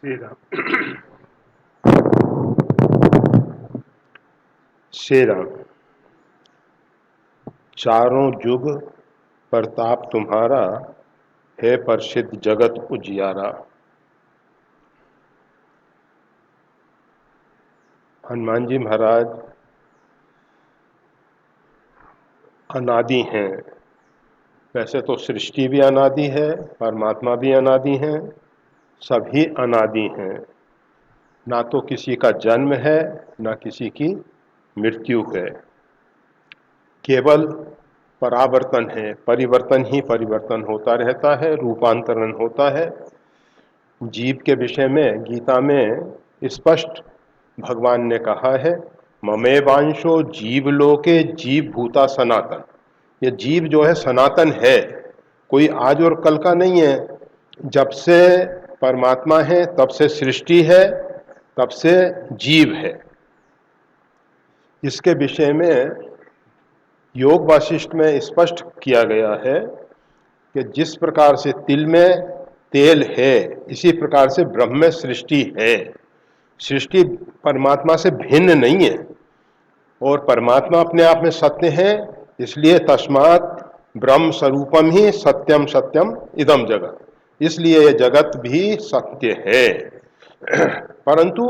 श्री राम। श्री राम। चारों युग प्रताप तुम्हारा, है प्रसिद्ध जगत उजियारा। हनुमान जी महाराज अनादि हैं। वैसे तो सृष्टि भी अनादि है, परमात्मा भी अनादि हैं, सभी अनादि हैं। ना तो किसी का जन्म है, ना किसी की मृत्यु है। केवल परावर्तन है, परिवर्तन ही परिवर्तन होता रहता है, रूपांतरण होता है। जीव के विषय में गीता में स्पष्ट भगवान ने कहा है, ममेवांशो जीवलोके जीव भूता सनातन। ये जीव जो है सनातन है, कोई आज और कल का नहीं है। जब से परमात्मा है तब से सृष्टि है, तब से जीव है। इसके विषय में योग वासिष्ठ में स्पष्ट किया गया है कि जिस प्रकार से तिल में तेल है, इसी प्रकार से ब्रह्म में सृष्टि है। सृष्टि परमात्मा से भिन्न नहीं है, और परमात्मा अपने आप में सत्य है। इसलिए तस्मात् ब्रह्म स्वरूपम ही सत्यम सत्यम इदम जगत, इसलिए यह जगत भी सत्य है, परंतु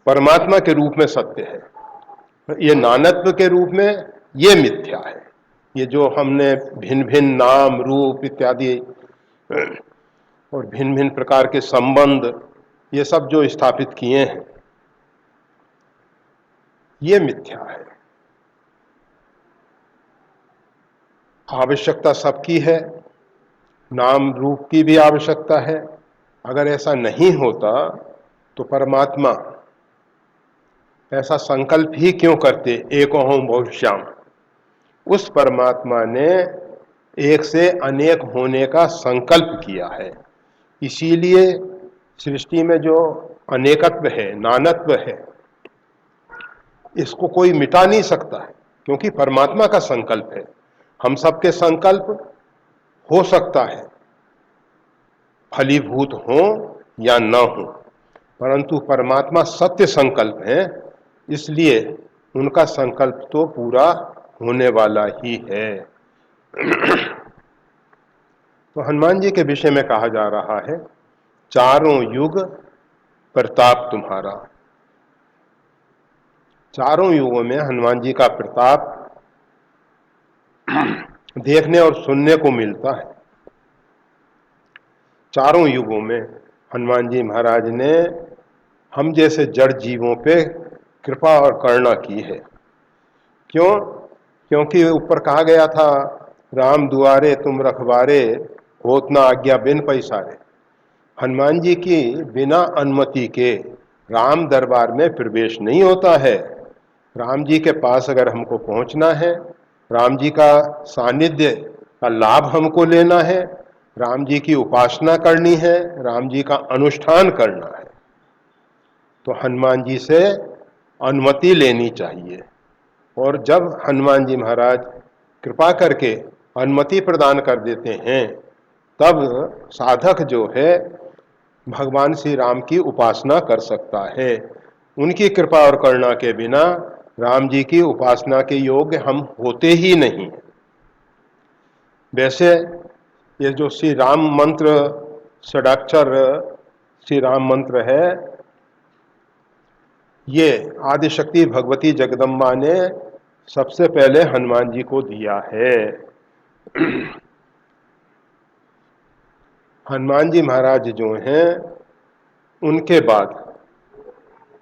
परमात्मा के रूप में सत्य है। ये नानत्व के रूप में ये मिथ्या है। ये जो हमने भिन्न भिन्न नाम रूप इत्यादि और भिन्न भिन्न प्रकार के संबंध ये सब जो स्थापित किए हैं, ये मिथ्या है। आवश्यकता सबकी है, नाम रूप की भी आवश्यकता है। अगर ऐसा नहीं होता तो परमात्मा ऐसा संकल्प ही क्यों करते, एकोहम बहुश्याम। उस परमात्मा ने एक से अनेक होने का संकल्प किया है। इसीलिए सृष्टि में जो अनेकत्व है, नानत्व है, इसको कोई मिटा नहीं सकता है, क्योंकि परमात्मा का संकल्प है। हम सबके संकल्प हो सकता है फलीभूत हो या न हो, परंतु परमात्मा सत्य संकल्प है, इसलिए उनका संकल्प तो पूरा होने वाला ही है। तो हनुमान जी के विषय में कहा जा रहा है, चारों युग प्रताप तुम्हारा। चारों युगों में हनुमान जी का प्रताप देखने और सुनने को मिलता है। चारों युगों में हनुमान जी महाराज ने हम जैसे जड़ जीवों पे कृपा और करुणा की है। क्यों? क्योंकि ऊपर कहा गया था, राम दुआरे तुम रखवारे, होत ना आज्ञा बिन पैसारे। हनुमान जी की बिना अनुमति के राम दरबार में प्रवेश नहीं होता है। राम जी के पास अगर हमको पहुंचना है, राम जी का सानिध्य का लाभ हमको लेना है, राम जी की उपासना करनी है, राम जी का अनुष्ठान करना है, तो हनुमान जी से अनुमति लेनी चाहिए। और जब हनुमान जी महाराज कृपा करके अनुमति प्रदान कर देते हैं, तब साधक जो है भगवान श्री राम की उपासना कर सकता है। उनकी कृपा और करुणा के बिना राम जी की उपासना के योग्य हम होते ही नहीं। वैसे ये जो श्री राम मंत्र, षडाक्षर श्री राम मंत्र है, ये आदिशक्ति भगवती जगदम्बा ने सबसे पहले हनुमान जी को दिया है। हनुमान जी महाराज जो हैं, उनके बाद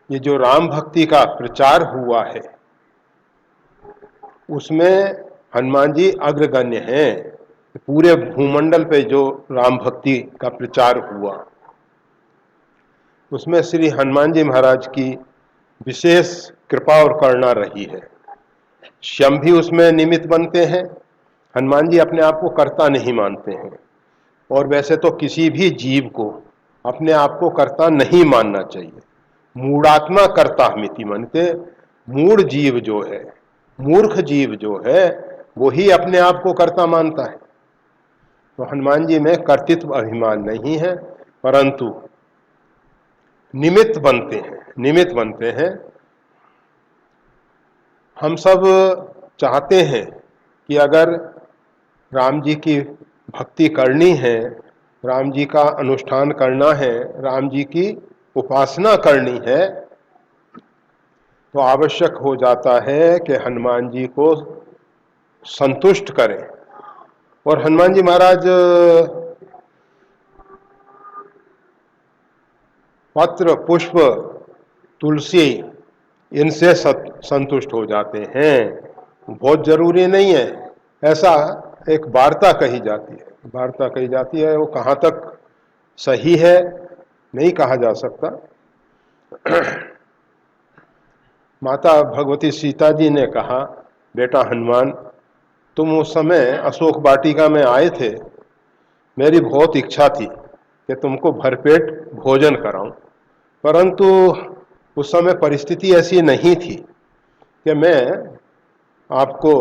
ये जो राम भक्ति का प्रचार हुआ है, उसमें हनुमान जी अग्रगण्य हैं। पूरे भूमंडल पे जो राम भक्ति का प्रचार हुआ, उसमें श्री हनुमान जी महाराज की विशेष कृपा और करुणा रही है। स्वयं भी उसमें निमित्त बनते हैं। हनुमान जी अपने आप को कर्ता नहीं मानते हैं, और वैसे तो किसी भी जीव को अपने आप को कर्ता नहीं मानना चाहिए। मूढ़ात्मा कर्ता मिति मनते। मूढ़ जीव जो है, मूर्ख जीव जो है, वो ही अपने आप को कर्ता मानता है। तो हनुमान जी में कर्तृत्व अभिमान नहीं है, परंतु निमित्त बनते हैं। हम सब चाहते हैं कि अगर राम जी की भक्ति करनी है, राम जी का अनुष्ठान करना है, राम जी की उपासना करनी है, तो आवश्यक हो जाता है कि हनुमान जी को संतुष्ट करें। और हनुमान जी महाराज पत्र, पुष्प, तुलसी इनसे संतुष्ट हो जाते हैं, बहुत जरूरी नहीं है। ऐसा एक वार्ता कही जाती है, वो कहाँ तक सही है नहीं कहा जा सकता। माता भगवती सीता जी ने कहा, बेटा हनुमान, तुम उस समय अशोक वाटिका में आए थे, मेरी बहुत इच्छा थी कि तुमको भरपेट भोजन कराऊं, परंतु उस समय परिस्थिति ऐसी नहीं थी कि मैं आपको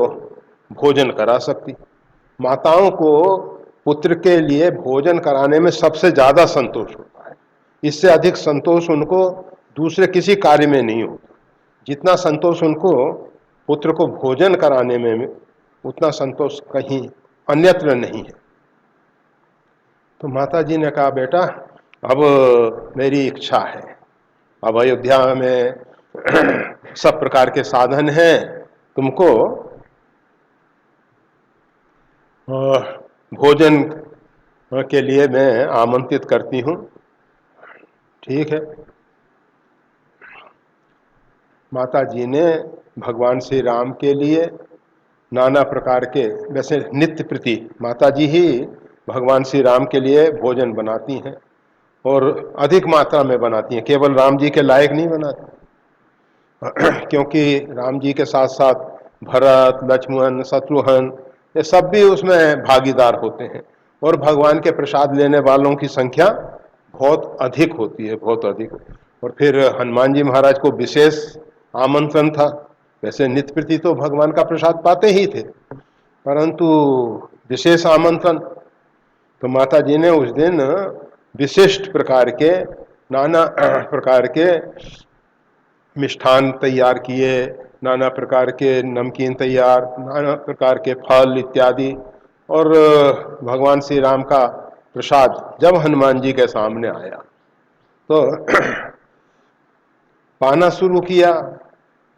भोजन करा सकती। माताओं को पुत्र के लिए भोजन कराने में सबसे ज्यादा संतोष होता है, इससे अधिक संतोष उनको दूसरे किसी कार्य में नहीं होता। जितना संतोष उनको पुत्र को भोजन कराने में, उतना संतोष कहीं अन्यत्र नहीं है। तो माता जी ने कहा, बेटा अब मेरी इच्छा है, अब अयोध्या में सब प्रकार के साधन हैं, तुमको भोजन के लिए मैं आमंत्रित करती हूँ। ठीक है। माता जी ने भगवान श्री राम के लिए नाना प्रकार के, वैसे नित्य प्रति माता जी ही भगवान श्री राम के लिए भोजन बनाती हैं, और अधिक मात्रा में बनाती हैं, केवल राम जी के लायक नहीं बनाती। क्योंकि राम जी के साथ साथ भरत, लक्ष्मण, शत्रुघ्न, ये सब भी उसमें भागीदार होते हैं, और भगवान के प्रसाद लेने वालों की संख्या बहुत अधिक होती है, बहुत अधिक। और फिर हनुमान जी महाराज को विशेष आमंत्रण था। वैसे नित्य प्रति तो भगवान का प्रसाद पाते ही थे, परंतु विशेष आमंत्रण, तो माता जी ने उस दिन विशिष्ट प्रकार के, नाना प्रकार के मिष्ठान तैयार किए, नाना प्रकार के नमकीन तैयार, नाना प्रकार के फल इत्यादि, और भगवान श्री राम का प्रसाद जब हनुमान जी के सामने आया तो पाना शुरू किया।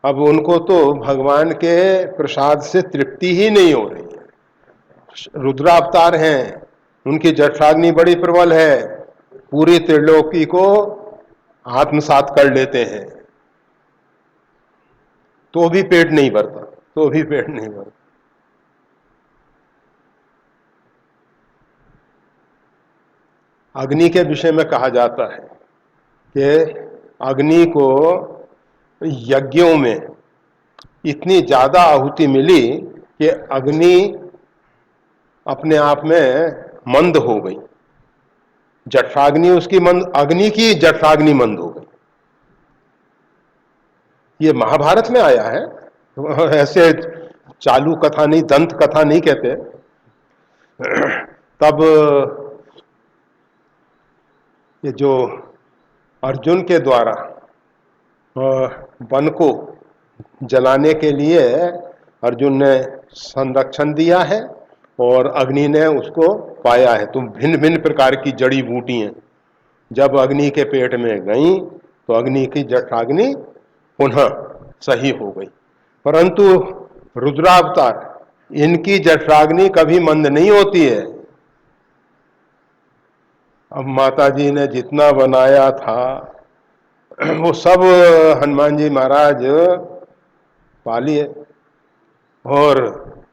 अब उनको तो भगवान के प्रसाद से तृप्ति ही नहीं हो रही है। रुद्रावतार हैं, उनकी जठराग्नि बड़ी प्रबल है, पूरी त्रिलोकी को आत्मसात कर लेते हैं, तो भी पेट नहीं भरता, तो भी पेट नहीं भरता। अग्नि के विषय में कहा जाता है कि अग्नि को यज्ञों में इतनी ज्यादा आहुति मिली कि अग्नि अपने आप में मंद हो गई, जठराग्नि उसकी मंद, अग्नि की जठराग्नि मंद हो गई। ये महाभारत में आया है, ऐसे चालू कथा नहीं, दंत कथा नहीं कहते। तब ये जो अर्जुन के द्वारा वन को जलाने के लिए अर्जुन ने संरक्षण दिया है, और अग्नि ने उसको पाया है। तो भिन्न भिन्न प्रकार की जड़ी बूटियां जब अग्नि के पेट में गईं, तो अग्नि की जठराग्नि पुनः सही हो गई। परंतु रुद्रावतार, इनकी जठराग्नि कभी मंद नहीं होती है। अब माता जी ने जितना बनाया था वो सब हनुमान जी महाराज पा लिए, और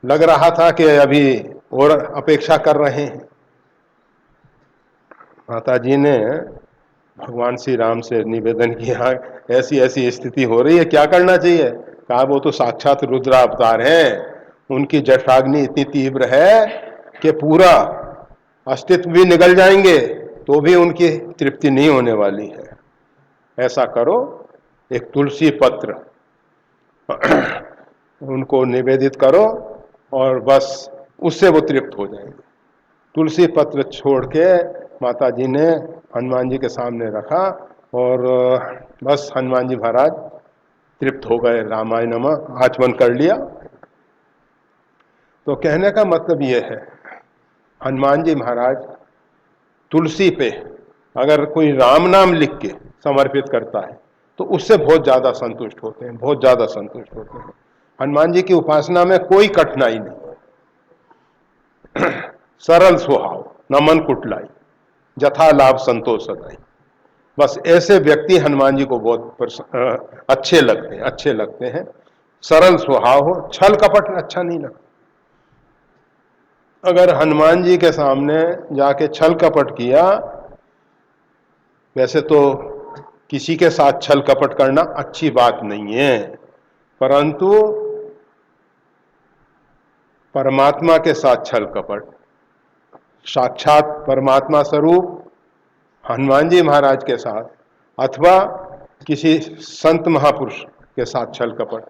लग रहा था कि अभी और अपेक्षा कर रहे हैं। माता जी ने भगवान श्री राम से निवेदन किया, ऐसी ऐसी स्थिति हो रही है, क्या करना चाहिए? कहा, वो तो साक्षात रुद्र अवतार हैं, उनकी जठराग्नि इतनी तीव्र है कि पूरा अस्तित्व भी निगल जाएंगे तो भी उनकी तृप्ति नहीं होने वाली है। ऐसा करो, एक तुलसी पत्र उनको निवेदित करो, और बस उससे वो तृप्त हो जाएंगे। तुलसी पत्र छोड़ के माता जी ने हनुमान जी के सामने रखा, और बस हनुमान जी महाराज तृप्त हो गए, रामायण नमः आचमन कर लिया। तो कहने का मतलब ये है, हनुमान जी महाराज तुलसी पे अगर कोई राम नाम लिख के समर्पित करता है तो उससे बहुत ज़्यादा संतुष्ट होते हैं, बहुत ज़्यादा संतुष्ट होते हैं। हनुमान जी की उपासना में कोई कठिनाई नहीं, सरल स्वभाव, न मन कुटलाई, जथा लाभ संतोष सदाई। बस ऐसे व्यक्ति हनुमान जी को बहुत अच्छे लगते हैं, अच्छे लगते हैं। सरल स्वभाव हो, छल कपट अच्छा नहीं लगता। अगर हनुमान जी के सामने जाके छल कपट किया, वैसे तो किसी के साथ छल कपट करना अच्छी बात नहीं है, परंतु परमात्मा के साथ छल कपट, साक्षात परमात्मा स्वरूप हनुमान जी महाराज के साथ अथवा किसी संत महापुरुष के साथ छल कपट,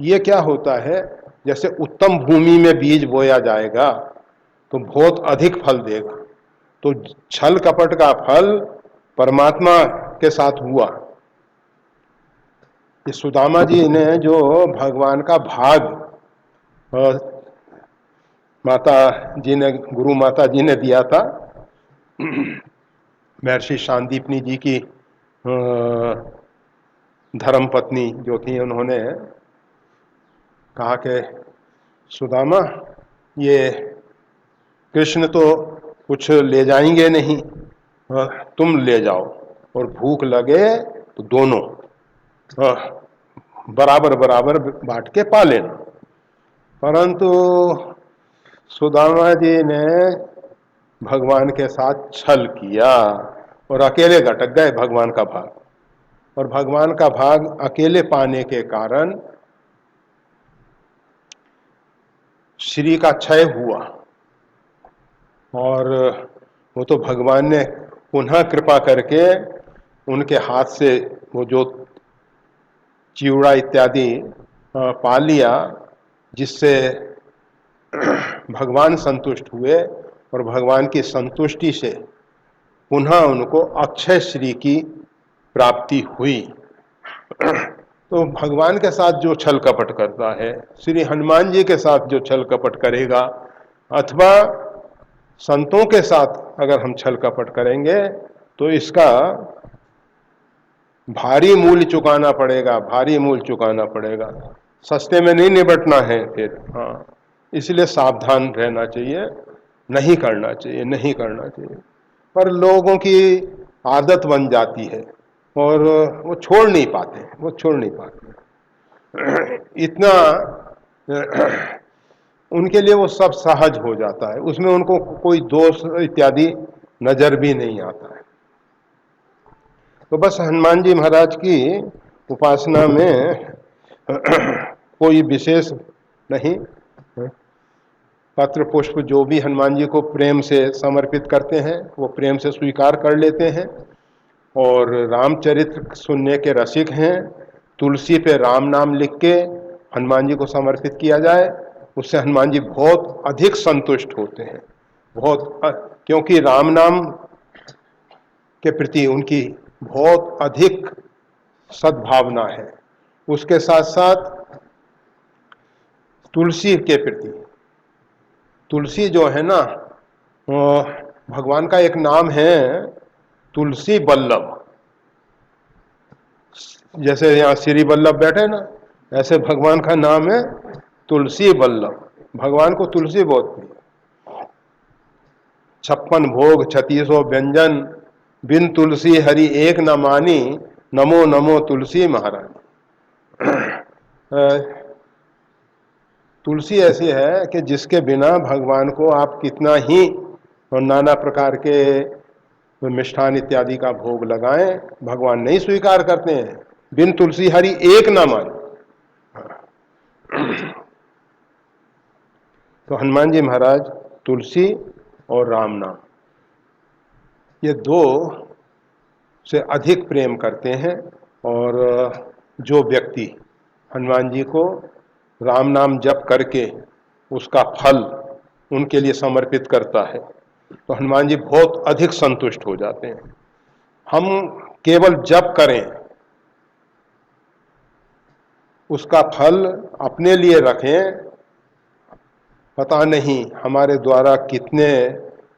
ये क्या होता है, जैसे उत्तम भूमि में बीज बोया जाएगा तो बहुत अधिक फल देगा, तो छल कपट का फल परमात्मा के साथ हुआ। ये सुदामा जी ने जो भगवान का भाग माता जी ने, गुरु माता जी ने दिया था, महर्षि शांतिपनी जी की धर्म पत्नी जो थी, उन्होंने कहा कि सुदामा, ये कृष्ण तो कुछ ले जाएंगे नहीं, तुम ले जाओ, और भूख लगे तो दोनों बराबर बराबर बांट के पा लेना। परंतु सुदामा जी ने भगवान के साथ छल किया और अकेले घटक गए भगवान का भाग, और भगवान का भाग अकेले पाने के कारण श्री का क्षय हुआ। और वो तो भगवान ने पुनः कृपा करके उनके हाथ से वो जो चिवड़ा इत्यादि पा लिया, जिससे भगवान संतुष्ट हुए, और भगवान की संतुष्टि से पुनः उनको अक्षय श्री की प्राप्ति हुई। तो भगवान के साथ जो छल कपट करता है, श्री हनुमान जी के साथ जो छल कपट करेगा, अथवा संतों के साथ अगर हम छल कपट करेंगे तो इसका भारी मूल्य चुकाना पड़ेगा, भारी मूल्य चुकाना पड़ेगा, सस्ते में नहीं निपटना है फिर। हाँ, इसलिए सावधान रहना चाहिए, नहीं करना चाहिए, नहीं करना चाहिए। पर लोगों की आदत बन जाती है और वो छोड़ नहीं पाते, वो छोड़ नहीं पाते। इतना उनके लिए वो सब सहज हो जाता है, उसमें उनको कोई दोष इत्यादि नजर भी नहीं आता है। तो बस हनुमान जी महाराज की उपासना में कोई विशेष नहीं, पत्र पुष्प जो भी हनुमान जी को प्रेम से समर्पित करते हैं वो प्रेम से स्वीकार कर लेते हैं। और रामचरित्र सुनने के रसिक हैं, तुलसी पे राम नाम लिख के हनुमान जी को समर्पित किया जाए, उससे हनुमान जी बहुत अधिक संतुष्ट होते हैं, बहुत, क्योंकि राम नाम के प्रति उनकी बहुत अधिक सद्भावना है। उसके साथ साथ तुलसी के प्रति, तुलसी जो है ना, भगवान का एक नाम है तुलसी बल्लभ। जैसे यहाँ श्री बल्लभ बैठे ना, ऐसे भगवान का नाम है तुलसी बल्लभ। भगवान को तुलसी बहुत प्रिय। 56 भोग 3600 व्यंजन, बिन तुलसी हरि एक न मानी, नमो नमो तुलसी महारानी। तुलसी ऐसी है कि जिसके बिना भगवान को आप कितना ही नाना प्रकार के मिष्ठान इत्यादि का भोग लगाएं, भगवान नहीं स्वीकार करते हैं। बिन तुलसी हरि एक न मान। तो हनुमान जी महाराज तुलसी और राम नाम, ये दो से अधिक प्रेम करते हैं। और जो व्यक्ति हनुमान जी को राम नाम जप करके उसका फल उनके लिए समर्पित करता है तो हनुमान जी बहुत अधिक संतुष्ट हो जाते हैं। हम केवल जप करें, उसका फल अपने लिए रखें, पता नहीं हमारे द्वारा कितने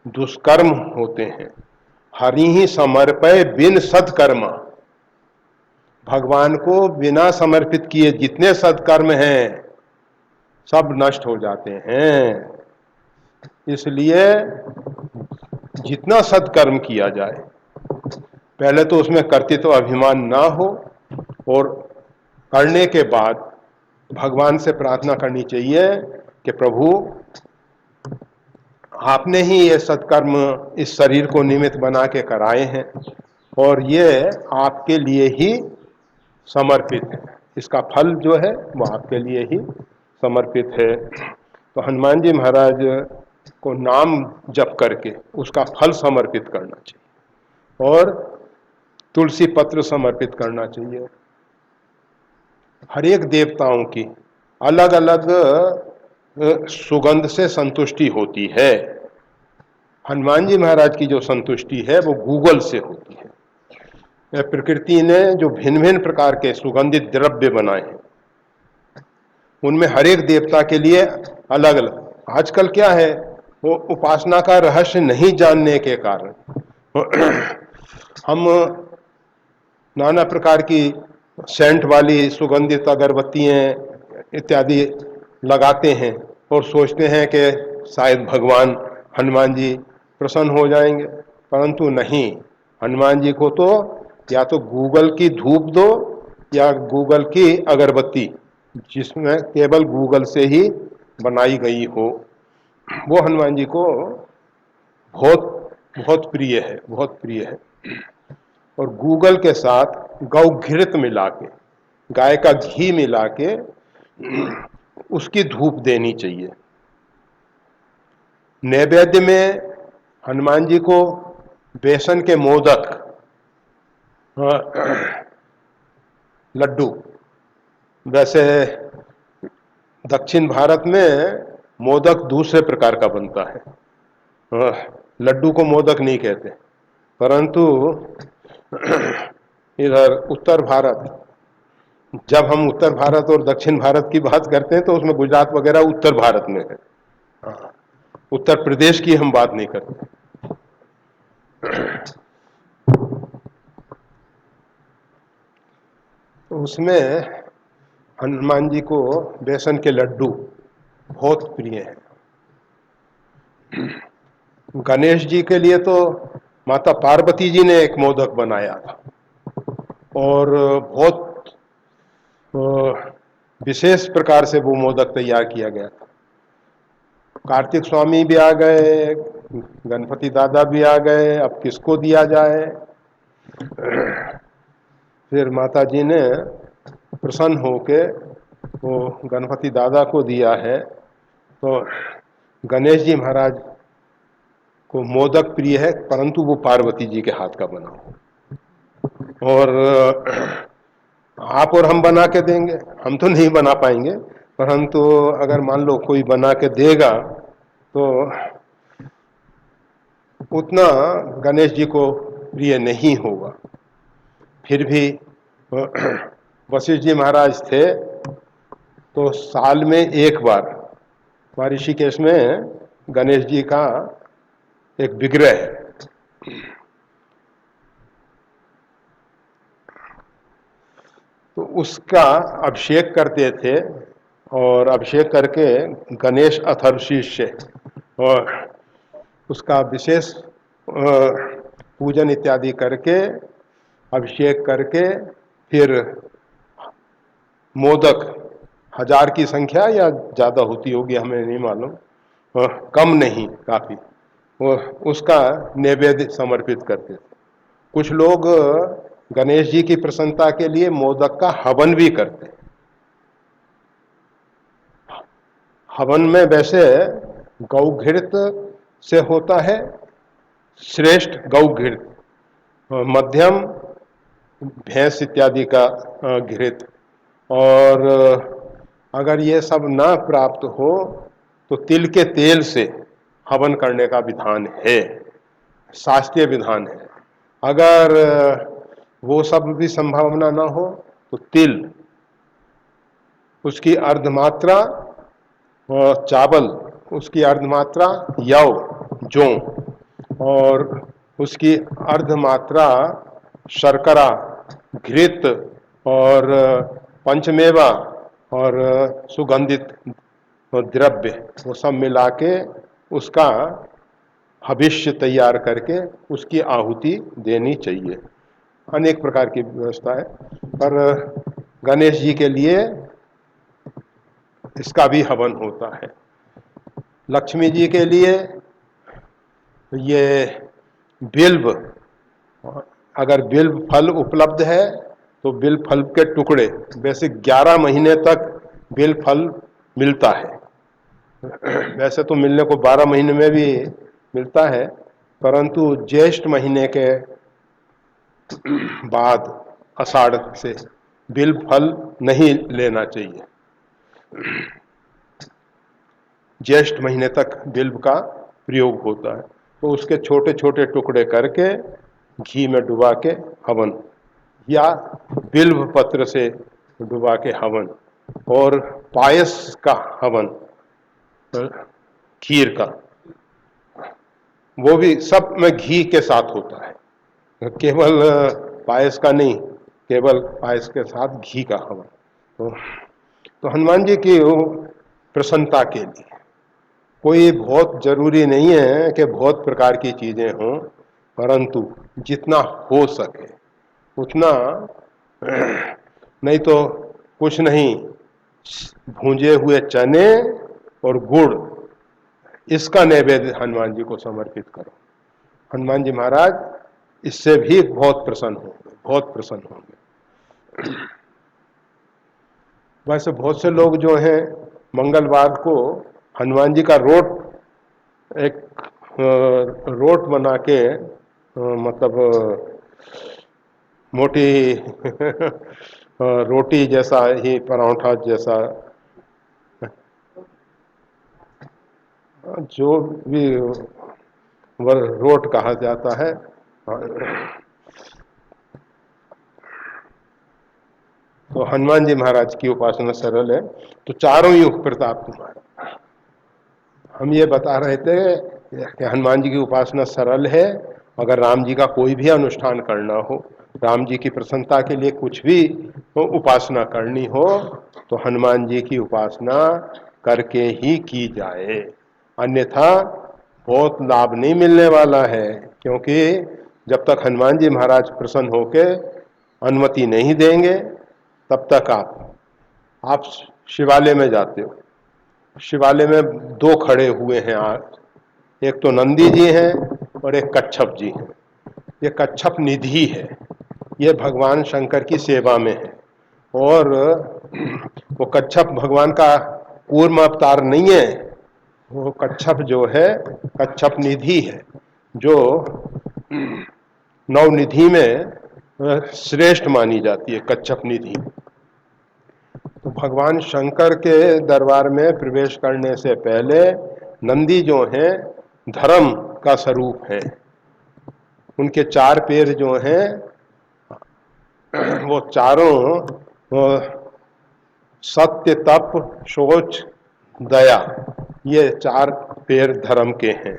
दुष्कर्म होते हैं। हरि ही समर्पय बिन सत्कर्म, भगवान को बिना समर्पित किए जितने सत्कर्म हैं सब नष्ट हो जाते हैं। इसलिए जितना सत्कर्म किया जाए, पहले तो उसमें कर्तृत्व अभिमान ना हो, और करने के बाद भगवान से प्रार्थना करनी चाहिए कि प्रभु आपने ही ये सत्कर्म इस शरीर को निमित्त बना के कराए हैं और ये आपके लिए ही समर्पित है, इसका फल जो है वो आपके लिए ही समर्पित है। तो हनुमान जी महाराज को नाम जप करके उसका फल समर्पित करना चाहिए और तुलसी पत्र समर्पित करना चाहिए। हर एक देवताओं की अलग अलग सुगंध से संतुष्टि होती है। हनुमान जी महाराज की जो संतुष्टि है वो गूगल से होती है। प्रकृति ने जो भिन्न भिन्न प्रकार के सुगंधित द्रव्य बनाए हैं, उनमें हर एक देवता के लिए अलग अलग। आजकल क्या है, वो उपासना का रहस्य नहीं जानने के कारण हम नाना प्रकार की सेंट वाली सुगंधित अगरबत्तियाँ इत्यादि लगाते हैं और सोचते हैं कि शायद भगवान हनुमान जी प्रसन्न हो जाएंगे, परंतु नहीं। हनुमान जी को तो या तो गूगल की धूप दो या गूगल की अगरबत्ती, जिसमें केवल गूगल से ही बनाई गई हो, वो हनुमान जी को बहुत बहुत प्रिय है, बहुत प्रिय है। और गूगल के साथ गौ घृत मिला के, गाय का घी मिला के उसकी धूप देनी चाहिए। नैवेद्य में हनुमान जी को बेसन के मोदक, लड्डू, वैसे दक्षिण भारत में मोदक दूसरे प्रकार का बनता है, लड्डू को मोदक नहीं कहते, परंतु इधर उत्तर भारत, जब हम उत्तर भारत और दक्षिण भारत की बात करते हैं तो उसमें गुजरात वगैरह उत्तर भारत में है, उत्तर प्रदेश की हम बात नहीं करते। तो उसमें हनुमान जी को बेसन के लड्डू बहुत प्रिय हैं। गणेश जी के लिए तो माता पार्वती जी ने एक मोदक बनाया था और बहुत विशेष प्रकार से वो मोदक तैयार किया गया था। कार्तिक स्वामी भी आ गए, गणपति दादा भी आ गए, अब किसको दिया जाए। फिर माता जी ने प्रसन्न होके वो गणपति दादा को दिया है। तो गणेश जी महाराज को मोदक प्रिय है, परंतु वो पार्वती जी के हाथ का बना हो। और आप और हम बना के देंगे, हम तो नहीं बना पाएंगे, परंतु अगर मान लो कोई बना के देगा तो उतना गणेश जी को प्रिय नहीं होगा। फिर भी वशिष्ठ जी महाराज थे तो साल में एक बार ऋषिकेश में गणेश जी का एक विग्रह है, तो उसका अभिषेक करते थे और अभिषेक करके गणेश अथर्वशीष से और उसका विशेष पूजन इत्यादि करके अभिषेक करके फिर मोदक 1000 की संख्या या ज़्यादा होती होगी हमें नहीं मालूम, कम नहीं काफ़ी, वो उसका नैवेद्य समर्पित करते थे। कुछ लोग गणेश जी की प्रसन्नता के लिए मोदक का हवन भी करते हैं। हवन में वैसे गौघृत से होता है, श्रेष्ठ गौघृत, मध्यम भैंस इत्यादि का घृत, और अगर ये सब ना प्राप्त हो तो तिल के तेल से हवन करने का विधान है, शास्त्रीय विधान है। अगर वो सब भी संभावना ना हो तो तिल, उसकी अर्धमात्रा, और चावल उसकी अर्धमात्रा, यव जौ, और उसकी अर्धमात्रा शर्करा, घृत और पंचमेवा और सुगंधित द्रव्य, वो सब मिला के उसका हविष्य तैयार करके उसकी आहुति देनी चाहिए। अनेक प्रकार की व्यवस्था है, पर गणेश जी के लिए इसका भी हवन होता है। लक्ष्मी जी के लिए ये बिल्व, अगर बिल्व फल उपलब्ध है तो बिल्व फल के टुकड़े, वैसे 11 महीने तक बिल्व फल मिलता है। वैसे तो मिलने को 12 महीने में भी मिलता है, परंतु ज्येष्ठ महीने के बाद आषाढ़ से बिल्व फल नहीं लेना चाहिए। ज्येष्ठ महीने तक बिल्व का प्रयोग होता है, तो उसके छोटे छोटे टुकड़े करके घी में डुबा के हवन, या बिल्व पत्र से डुबा के हवन, और पायस का हवन, खीर का, वो भी सब में घी के साथ होता है, केवल पायस का नहीं, केवल पायस के साथ घी का हवन। तो हनुमान जी की प्रसन्नता के लिए कोई बहुत जरूरी नहीं है कि बहुत प्रकार की चीजें हों, परंतु जितना हो सके उतना, नहीं तो कुछ नहीं, भूंजे हुए चने और गुड़, इसका नैवेद्य हनुमान जी को समर्पित करो। हनुमान जी महाराज इससे भी बहुत प्रसन्न होंगे, बहुत प्रसन्न होंगे। वैसे बहुत से लोग जो हैं मंगलवार को हनुमान जी का रोट, एक रोट बना के, मतलब मोटी रोटी जैसा ही, पराठा जैसा, जो भी रोट कहा जाता है, तो हनुमान जी महाराज की उपासना सरल है। तो चारों युग प्रताप तुम्हारा, हम ये बता रहे थे कि हनुमान जी की उपासना सरल है। अगर राम जी का कोई भी अनुष्ठान करना हो, राम जी की प्रसन्नता के लिए कुछ भी उपासना करनी हो, तो हनुमान जी की उपासना करके ही की जाए, अन्यथा बहुत लाभ नहीं मिलने वाला है। क्योंकि जब तक हनुमान जी महाराज प्रसन्न होके अनुमति नहीं देंगे, तब तक आप शिवालय में जाते हो, शिवालय में 2 खड़े हुए हैं आज, एक तो नंदी जी हैं और एक कच्छप जी हैं। ये कच्छप निधि है, ये भगवान शंकर की सेवा में है, और वो कच्छप भगवान का कूर्म अवतार नहीं है, वो कच्छप जो है कच्छप निधि है, जो 9 निधि में श्रेष्ठ मानी जाती है कच्छप निधि। तो भगवान शंकर के दरबार में प्रवेश करने से पहले नंदी जो हैं धर्म का स्वरूप है, उनके 4 पैर जो हैं वो चारों सत्य, तप, शौच, दया, ये 4 पैर धर्म के हैं।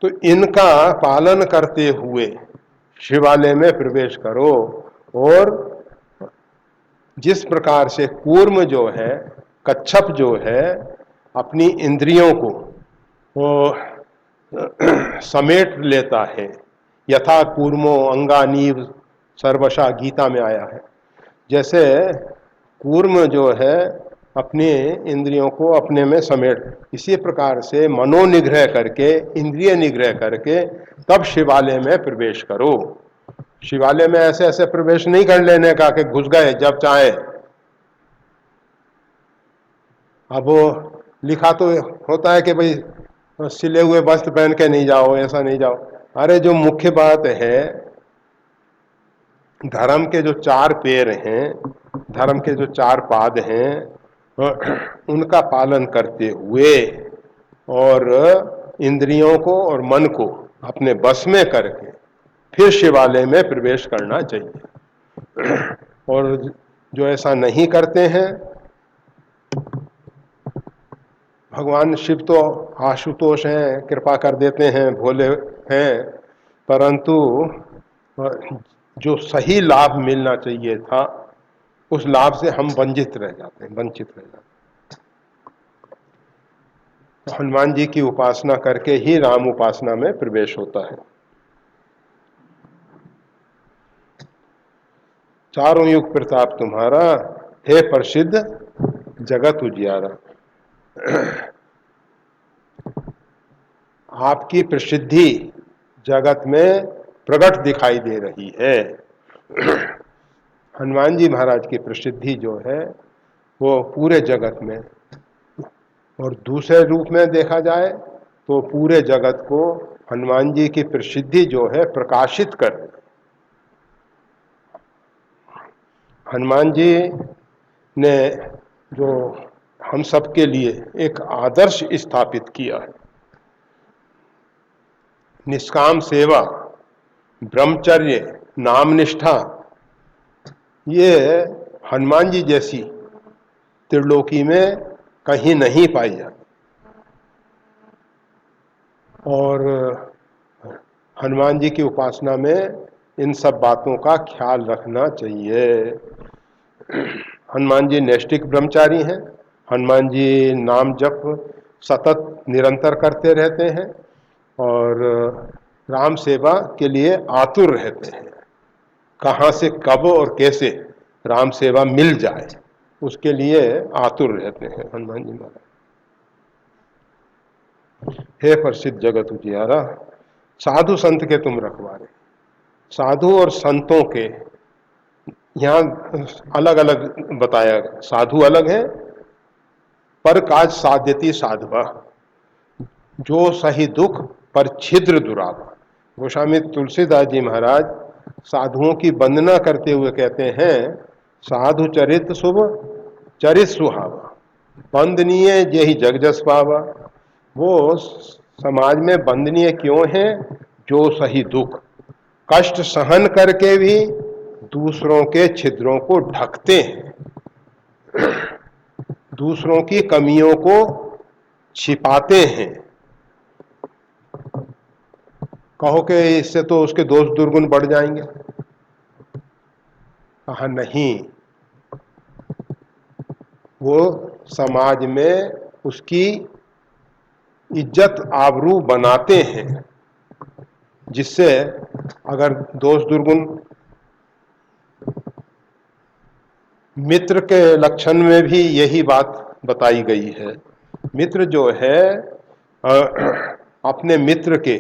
तो इनका पालन करते हुए शिवालय में प्रवेश करो, और जिस प्रकार से कूर्म जो है, कच्छप जो है, अपनी इंद्रियों को वो समेट लेता है, यथा कूर्मो अंगानीव सर्वशा, गीता में आया है। जैसे कूर्म जो है अपने इंद्रियों को अपने में समेट, इसी प्रकार से मनोनिग्रह करके, इंद्रिय निग्रह करके तब शिवालय में प्रवेश करो। शिवालय में ऐसे ऐसे प्रवेश नहीं कर लेने का कि घुस गए जब चाहे। अब वो लिखा तो होता है कि भाई सिले हुए वस्त्र पहन के नहीं जाओ, ऐसा नहीं जाओ। अरे जो मुख्य बात है, धर्म के जो 4 पैर हैं, धर्म के जो 4 पाद हैं, उनका पालन करते हुए और इंद्रियों को और मन को अपने बस में करके फिर शिवालय में प्रवेश करना चाहिए। और जो ऐसा नहीं करते हैं, भगवान शिव तो आशुतोष हैं, कृपा कर देते हैं, भोले हैं, परंतु जो सही लाभ मिलना चाहिए था उस लाभ से हम वंचित रह जाते हैं, वंचित रह जाते हैं। तो हनुमान जी की उपासना करके ही राम उपासना में प्रवेश होता है। चारों युग प्रताप तुम्हारा, हे प्रसिद्ध जगत उजियारा। आपकी प्रसिद्धि जगत में प्रकट दिखाई दे रही है। हनुमान जी महाराज की प्रसिद्धि जो है वो पूरे जगत में, और दूसरे रूप में देखा जाए तो पूरे जगत को हनुमान जी की प्रसिद्धि जो है प्रकाशित कर रही है। हनुमान जी ने जो हम सबके लिए एक आदर्श स्थापित किया है, निष्काम सेवा, ब्रह्मचर्य, नाम निष्ठा, ये हनुमान जी जैसी त्रिलोकी में कहीं नहीं पाई जाती। और हनुमान जी की उपासना में इन सब बातों का ख्याल रखना चाहिए। हनुमान जी नैष्ठिक ब्रह्मचारी हैं। हनुमान जी नाम जप सतत निरंतर करते रहते हैं और राम सेवा के लिए आतुर रहते हैं। कहाँ से कब और कैसे राम सेवा मिल जाए उसके लिए आतुर रहते हैं हनुमान जी महाराज। हे प्रसिद्ध जगत उजियारा, साधु संत के तुम रखवारे। साधु और संतों के यहाँ अलग अलग बताया, साधु अलग है, पर काज साध्यति साधवा, जो सही दुख पर छिद्र दुरावा। गोस्वामी तुलसीदास जी महाराज साधुओं की वंदना करते हुए कहते हैं, साधु चरित शुभ चरित सुहावा, वंदनीय जेहि जग जस पावा। वो समाज में वंदनीय क्यों है? जो सही दुख, कष्ट सहन करके भी दूसरों के छिद्रों को ढकते हैं, दूसरों की कमियों को छिपाते हैं। कहो कि इससे तो उसके दोष दुर्गुण बढ़ जाएंगे। कहा नहीं, वो समाज में उसकी इज्जत आबरू बनाते हैं, जिससे अगर दोष दुर्गुण, मित्र के लक्षण में भी यही बात बताई गई है। मित्र जो है अपने मित्र के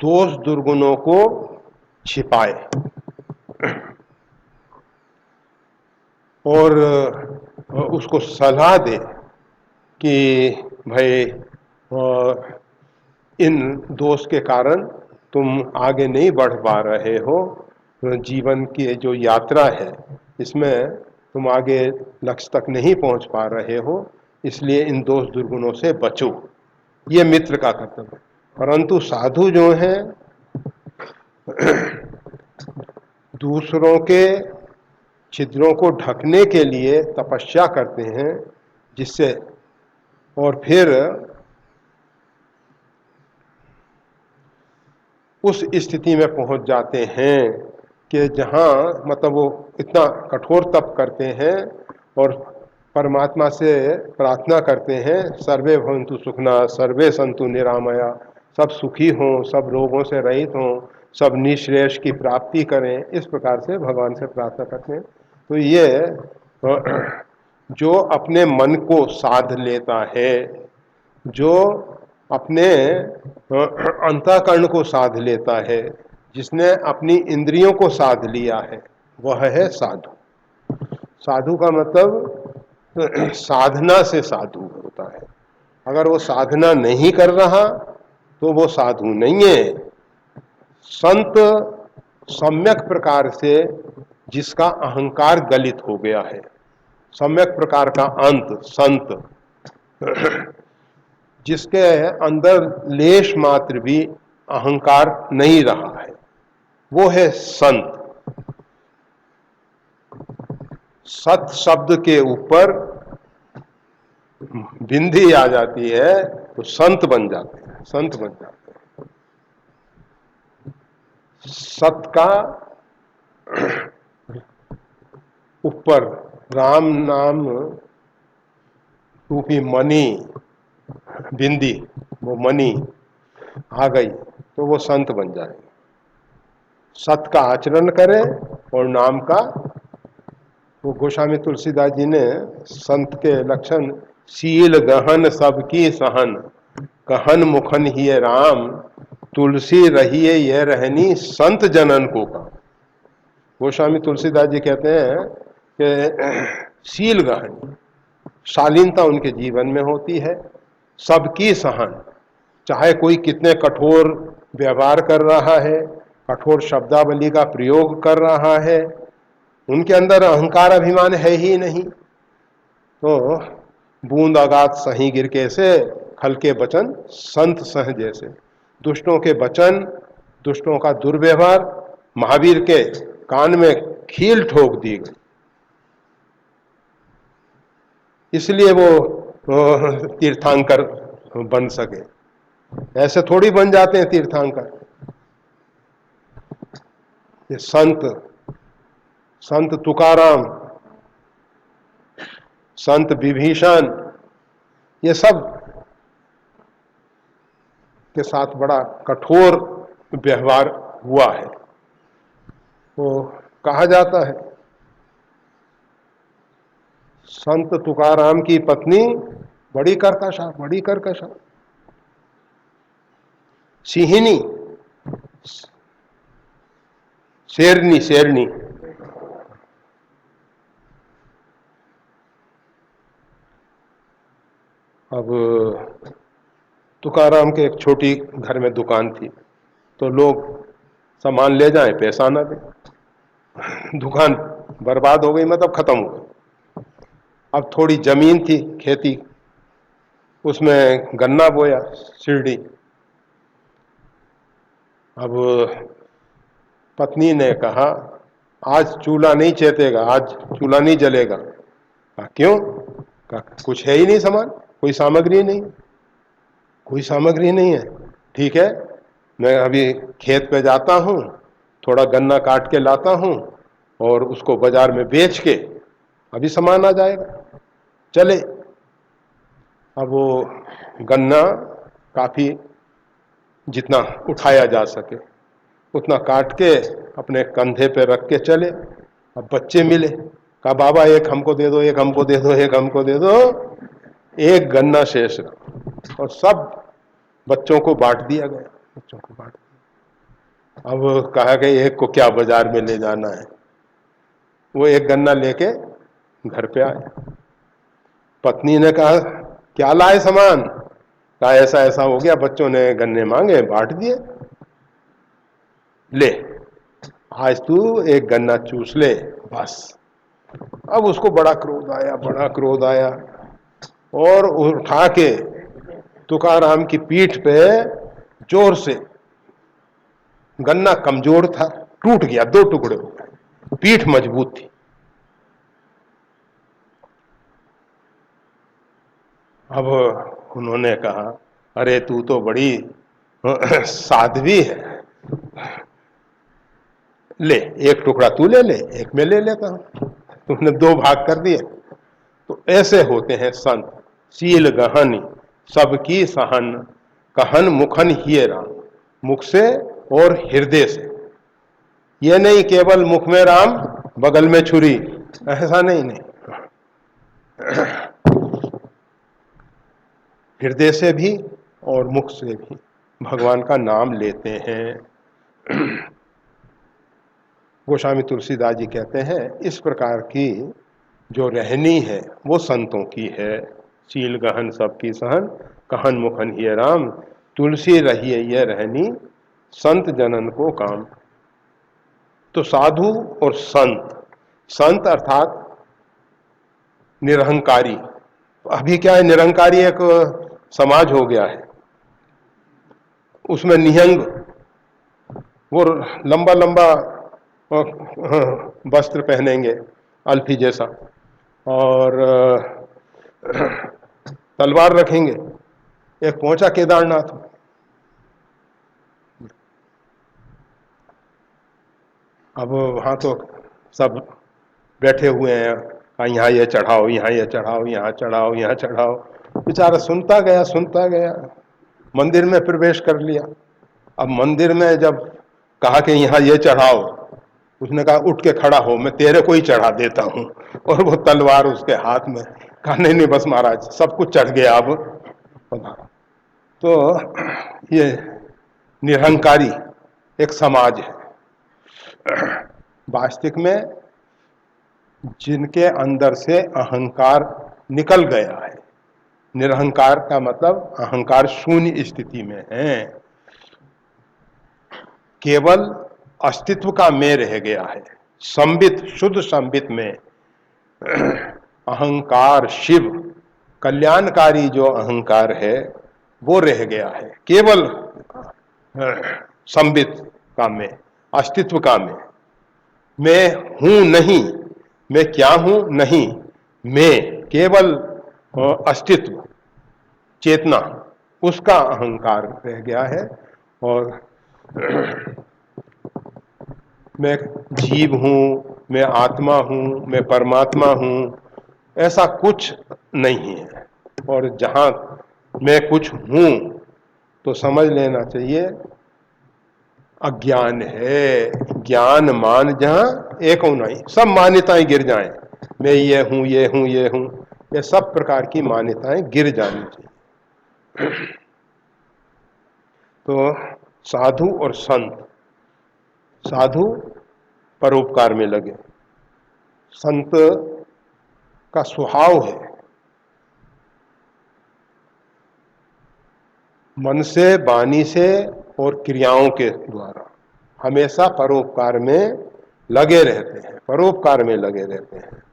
दोष दुर्गुणों को छिपाए और उसको सलाह दे कि भाई इन दोष के कारण तुम आगे नहीं बढ़ पा रहे हो, जीवन की जो यात्रा है इसमें तुम आगे लक्ष्य तक नहीं पहुंच पा रहे हो, इसलिए इन दोष दुर्गुणों से बचो। ये मित्र का कर्तव्य है। परंतु साधु जो हैं दूसरों के छिद्रों को ढकने के लिए तपस्या करते हैं, जिससे और फिर उस स्थिति में पहुंच जाते हैं कि जहां मतलब वो इतना कठोर तप करते हैं और परमात्मा से प्रार्थना करते हैं, सर्वे भवन्तु सुखिनः सर्वे सन्तु निरामया, सब सुखी हों, सब रोगों से रहित हों, सब निःश्रेयस की प्राप्ति करें, इस प्रकार से भगवान से प्रार्थना करते हैं। तो ये जो अपने मन को साध लेता है, जो अपने अंतःकरण को साध लेता है, जिसने अपनी इंद्रियों को साध लिया है, वह है साधु। साधु का मतलब साधना से साधु होता है। अगर वो साधना नहीं कर रहा तो वो साधु नहीं है। संत सम्यक प्रकार से जिसका अहंकार गलित हो गया है, सम्यक प्रकार का अंत संत, जिसके अंदर लेश मात्र भी अहंकार नहीं रहा है, वो है संत। सत शब्द के ऊपर बिंदी आ जाती है तो संत बन जाते हैं, संत बन जाते हैं। सत का ऊपर राम नाम रूपी मणि, बिंदी, वो मणि आ गई तो वो संत बन जाएगा। सत का आचरण करे और नाम का, वो गोस्वामी तुलसीदास जी ने संत के लक्षण, शील गहन सबकी सहन, कहन मुखन ही राम, तुलसी रहिए यह रहनी संत जनन को का। गोस्वामी तुलसीदास जी कहते हैं कि शील गहन, शालीनता उनके जीवन में होती है, सबकी सहन, चाहे कोई कितने कठोर व्यवहार कर रहा है, कठोर शब्दावली का प्रयोग कर रहा है, उनके अंदर अहंकार अभिमान है ही नहीं। तो बूंद आगात सही गिर के से, खल के वचन संत सह जैसे। दुष्टों के वचन, दुष्टों का दुर्व्यवहार महावीर के कान में खील ठोक दी गई, इसलिए वो तीर्थंकर बन सके। ऐसे थोड़ी बन जाते हैं तीर्थंकर। ये संत, संत तुकाराम, संत विभीषण, ये सब के साथ बड़ा कठोर व्यवहार हुआ है। तो कहा जाता है संत तुकाराम की पत्नी बड़ी कर्कशा, बड़ी कर्कशा, सिंहिनी, शेरनी, शेरनी। अब तुकाराम के एक छोटी घर में दुकान थी, तो लोग सामान ले जाएं, पैसा ना दें, दुकान बर्बाद हो गई, मतलब खत्म हो गई। अब थोड़ी जमीन थी खेती, उसमें गन्ना बोया, शिरडी। अब पत्नी ने कहा आज चूल्हा नहीं चेतेगा, आज चूल्हा नहीं जलेगा। कहा क्यों? कहा कुछ है ही नहीं सामान, कोई सामग्री नहीं, कोई सामग्री नहीं है। ठीक है, मैं अभी खेत पे जाता हूँ, थोड़ा गन्ना काट के लाता हूँ और उसको बाजार में बेच के अभी सामान आ जाएगा, चले। अब वो गन्ना काफी, जितना उठाया जा सके उतना काट के अपने कंधे पे रख के चले। अब बच्चे मिले, कहा बाबा एक हमको दे दो, एक हमको दे दो, एक हमको दे दो, एक गन्ना शेष रहा, और सब बच्चों को बांट दिया गया, बच्चों को बांट दिया। अब कहा कि एक को क्या बाजार में ले जाना है, वो एक गन्ना लेके घर पे आए। पत्नी ने कहा क्या लाए सामान? कहा ऐसा ऐसा हो गया, बच्चों ने गन्ने मांगे, बांट दिए, ले आज तू एक गन्ना चूस ले बस। अब उसको बड़ा क्रोध आया, बड़ा क्रोध आया, और उठा के तुकाराम की पीठ पे जोर से, गन्ना कमजोर था, टूट गया, दो टुकड़े हो गए, पीठ मजबूत थी। अब उन्होंने कहा अरे तू तो बड़ी साध्वी है, ले एक टुकड़ा तू ले ले, एक मैं ले लेता हूं। तुमने दो भाग कर दिए। तो ऐसे होते हैं संत, शील गहन सबकी सहन, कहन मुखन ही राम, मुख से और हृदय से। ये नहीं केवल मुख में राम बगल में छुरी, ऐसा नहीं, नहीं, हृदय से भी और मुख से भी भगवान का नाम लेते हैं। गोस्वामी तुलसीदास जी कहते हैं इस प्रकार की जो रहनी है वो संतों की है। शील गहन सबकी सहन, कहन मुखन ही राम, तुलसी रहिए यह रहनी संत जनन को काम। तो साधु और संत, संत अर्थात निरहंकारी। अभी क्या है, निरहंकारी एक समाज हो गया है, उसमें निहंग वो लंबा लंबा वस्त्र पहनेंगे अल्फी जैसा, और तलवार रखेंगे। एक पहुंचा केदारनाथ, अब वहां तो सब बैठे हुए हैं, यहाँ ये चढ़ाओ, यहाँ ये चढ़ाओ, यहाँ चढ़ाओ, यहाँ चढ़ाओ। बेचारा सुनता गया, मंदिर में प्रवेश कर लिया। अब मंदिर में जब कहा कि यहाँ ये चढ़ाओ, उसने कहा उठ के खड़ा हो, मैं तेरे को ही चढ़ा देता हूँ। और वो तलवार उसके हाथ में। कहा नहीं नहीं बस महाराज, सब कुछ चढ़ गया अब। तो ये निरहंकारी एक समाज है। वास्तविक में जिनके अंदर से अहंकार निकल गया है, निरहंकार का मतलब अहंकार शून्य स्थिति में है, केवल अस्तित्व का मैं रह गया है। संबित, शुद्ध संबित में अहंकार शिव, कल्याणकारी जो अहंकार है वो रह गया है। केवल संबित का मैं, अस्तित्व का मैं हूं नहीं, मैं क्या हूं नहीं, मैं केवल अस्तित्व, चेतना, उसका अहंकार रह गया है। और मैं जीव हूं, मैं आत्मा हूं, मैं परमात्मा हूं, ऐसा कुछ नहीं है। और जहां मैं कुछ हूं तो समझ लेना चाहिए अज्ञान है। ज्ञान मान जहां एक हो नहीं, सब मान्यताएं गिर जाएं, मैं ये हूं, ये हूं, ये हूं, ये सब प्रकार की मान्यताएं गिर जानी चाहिए। तो साधु और संत, साधु परोपकार में लगे, संत का स्वभाव है मन से, वाणी से और क्रियाओं के द्वारा हमेशा परोपकार में लगे रहते हैं, परोपकार में लगे रहते हैं।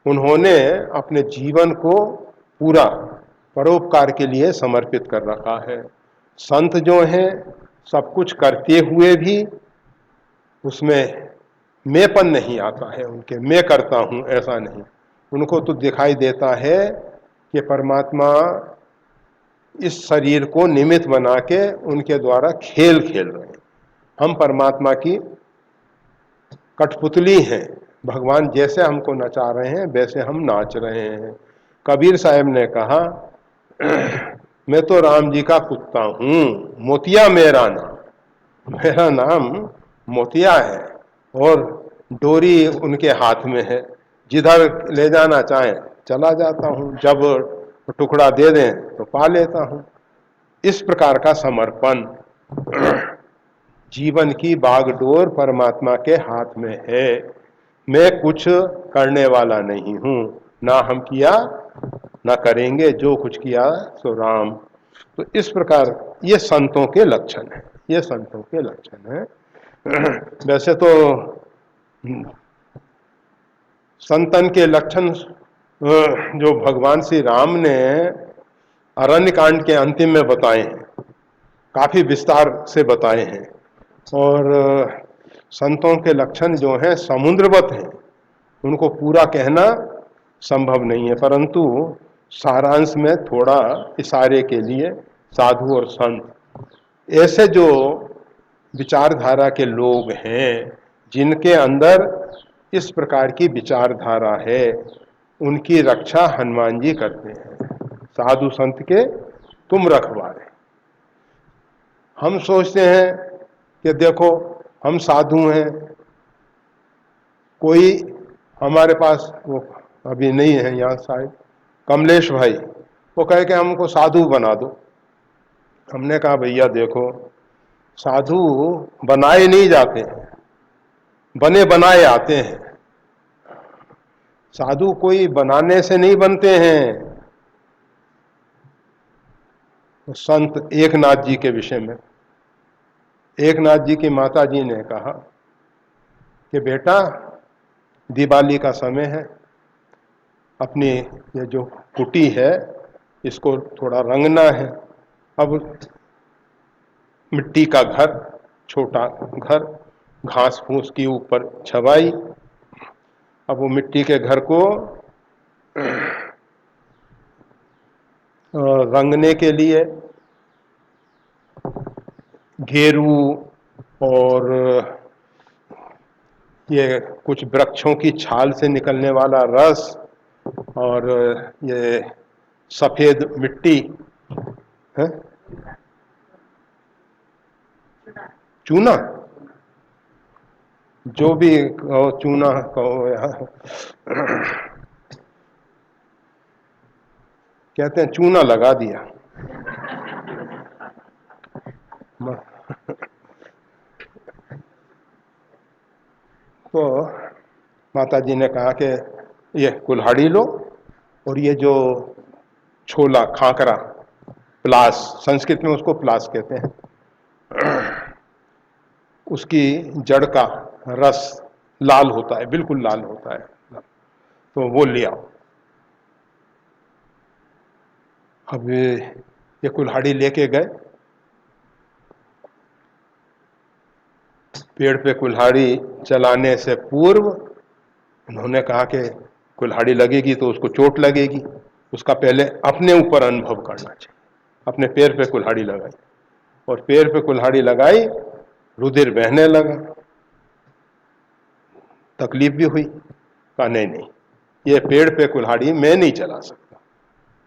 उन्होंने अपने जीवन को पूरा परोपकार के लिए समर्पित कर रखा है। संत जो हैं सब कुछ करते हुए भी उसमें मैंपन नहीं आता है उनके, मैं करता हूं ऐसा नहीं। उनको तो दिखाई देता है कि परमात्मा इस शरीर को निमित्त बना के उनके द्वारा खेल खेल रहे हैं। हम परमात्मा की कठपुतली हैं, भगवान जैसे हमको नचा रहे हैं वैसे हम नाच रहे हैं। कबीर साहब ने कहा मैं तो राम जी का कुत्ता हूं, मोतिया मेरा नाम, मेरा नाम मोतिया है और डोरी उनके हाथ में है, जिधर ले जाना चाहे चला जाता हूं, जब टुकड़ा दे दें तो पा लेता हूं। इस प्रकार का समर्पण, जीवन की बागडोर परमात्मा के हाथ में है। मैं कुछ करने वाला नहीं हूं, ना हम किया ना करेंगे, जो कुछ किया सो राम। तो इस प्रकार ये संतों के लक्षण है, ये संतों के लक्षण है। वैसे तो संतन के लक्षण जो भगवान श्री राम ने अरण्य कांड के अंतिम में बताए हैं, काफी विस्तार से बताए हैं। और संतों के लक्षण जो हैं समुद्रवत हैं, उनको पूरा कहना संभव नहीं है, परंतु सारांश में थोड़ा इशारे के लिए साधु और संत, ऐसे जो विचारधारा के लोग हैं जिनके अंदर इस प्रकार की विचारधारा है, उनकी रक्षा हनुमान जी करते हैं। साधु संत के तुम रखवारे। हम सोचते हैं कि देखो हम साधु हैं, कोई हमारे पास, वो अभी नहीं है यहाँ शायद, कमलेश भाई, वो कहे कि हमको साधु बना दो। हमने कहा भैया देखो, साधु बनाए नहीं जाते हैं, बने बनाए आते हैं। साधु कोई बनाने से नहीं बनते हैं। तो संत एकनाथ जी के विषय में, एकनाथ जी की माता जी ने कहा कि बेटा दिवाली का समय है, अपनी ये जो कुटी है इसको थोड़ा रंगना है। अब मिट्टी का घर, छोटा घर, घास फूस की ऊपर छवाई। अब वो मिट्टी के घर को रंगने के लिए घेरू और ये कुछ वृक्षों की छाल से निकलने वाला रस और ये सफेद मिट्टी है, चूना, जो भी कहो, चूना कहो या कहते हैं चूना लगा दिया। तो माता जी ने कहा कि ये कुल्हाड़ी लो और ये जो छोला खाकरा, प्लास, संस्कृत में उसको प्लास कहते हैं, उसकी जड़ का रस लाल होता है, बिल्कुल लाल होता है, तो वो ले आओ। अब ये कुल्हाड़ी लेके गए, पेड़ पे कुल्हाड़ी चलाने से पूर्व उन्होंने कहा कि कुल्हाड़ी लगेगी तो उसको चोट लगेगी, उसका पहले अपने ऊपर अनुभव करना चाहिए। अपने पैर पे कुल्हाड़ी लगाई और पैर पे कुल्हाड़ी लगाई, रुधिर बहने लगा, तकलीफ भी हुई। कहा नहीं नहीं, ये पेड़ पे कुल्हाड़ी मैं नहीं चला सकता।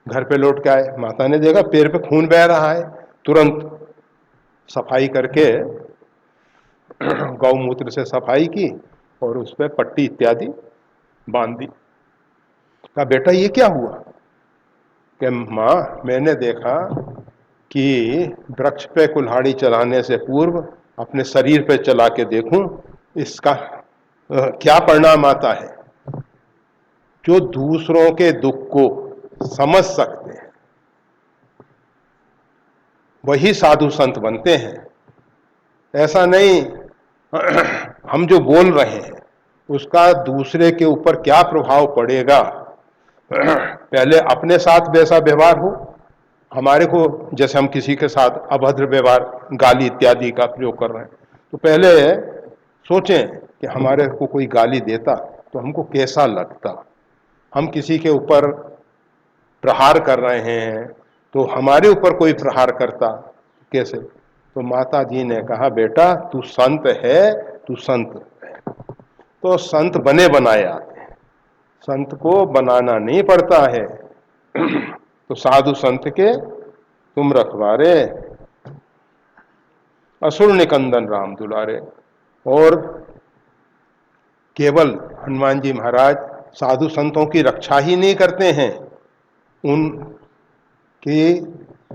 घर पे लौट के आए, माता ने देखा पैर पे खून बह रहा है, तुरंत सफाई करके गौमूत्र से सफाई की और उस पर पट्टी इत्यादि बांध दी। कहा बेटा ये क्या हुआ? कि माँ मैंने देखा कि वृक्ष पे कुल्हाड़ी चलाने से पूर्व अपने शरीर पे चला के देखूं, इसका क्या परिणाम आता है। जो दूसरों के दुख को समझ सकते हैं वही साधु संत बनते हैं। ऐसा नहीं हम जो बोल रहे हैं उसका दूसरे के ऊपर क्या प्रभाव पड़ेगा, पहले अपने साथ वैसा व्यवहार हो, हमारे को जैसे हम किसी के साथ अभद्र व्यवहार, गाली इत्यादि का प्रयोग कर रहे हैं, तो पहले सोचें कि हमारे को कोई गाली देता तो हमको कैसा लगता। हम किसी के ऊपर प्रहार कर रहे हैं तो हमारे ऊपर कोई प्रहार करता कैसे। तो माता जी ने कहा बेटा तू संत है, तू संत है, तो संत बने बनाए आते हैं, संत को बनाना नहीं पड़ता है। तो साधु संत के तुम रखवारे, असुर निकंदन राम दुलारे। और केवल हनुमान जी महाराज साधु संतों की रक्षा ही नहीं करते हैं, उनकी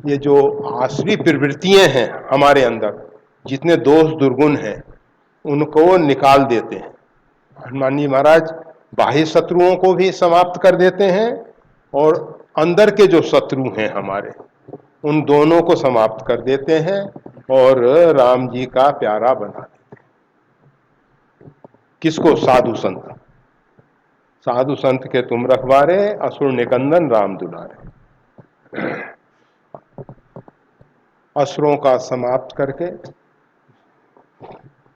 ये जो आसुरी प्रवृत्तियां हैं हमारे अंदर, जितने दोष दुर्गुण हैं उनको निकाल देते हैं। हनुमान जी महाराज बाह्य शत्रुओं को भी समाप्त कर देते हैं और अंदर के जो शत्रु हैं हमारे, उन दोनों को समाप्त कर देते हैं और राम जी का प्यारा बना देते हैं। किसको? साधु संत। साधु संत के तुम रखवारे, असुर निकंदन राम दुलारे। असुरों का समाप्त करके,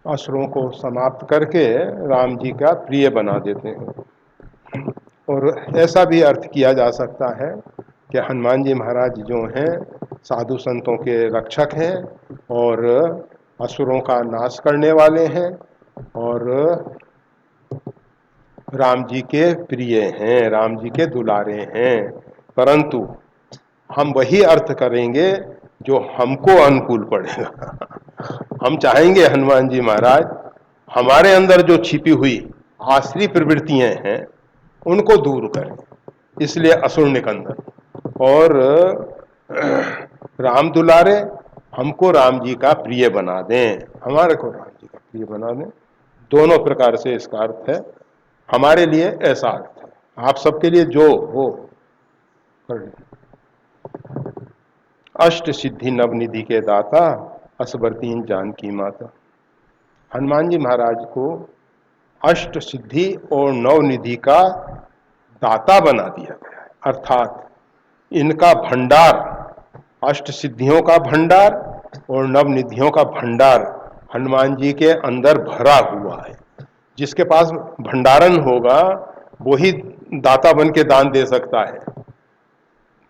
असुरों को समाप्त करके राम जी का प्रिय बना देते हैं। और ऐसा भी अर्थ किया जा सकता है कि हनुमान जी महाराज जो हैं साधु संतों के रक्षक हैं और असुरों का नाश करने वाले हैं और राम जी के प्रिय हैं, राम जी के दुलारे हैं। परंतु हम वही अर्थ करेंगे जो हमको अनुकूल पड़ेगा। हम चाहेंगे हनुमान जी महाराज हमारे अंदर जो छिपी हुई आसुरी प्रवृत्तियां हैं उनको दूर करें, इसलिए असुर निकंदन। और राम दुलारे, हमको राम जी का प्रिय बना दें, हमारे को राम जी का प्रिय बना दें। दोनों प्रकार से इसका अर्थ है, हमारे लिए ऐसा अर्थ है, आप सबके लिए जो हो कर लें। अष्ट सिद्धि नवनिधि के दाता, असबर दीन जानकी माता। हनुमान जी महाराज को अष्ट सिद्धि और नवनिधि का दाता बना दिया गया है, अर्थात इनका भंडार, अष्ट सिद्धियों का भंडार और नवनिधियों का भंडार हनुमान जी के अंदर भरा हुआ है। जिसके पास भंडारण होगा वो ही दाता बन के दान दे सकता है।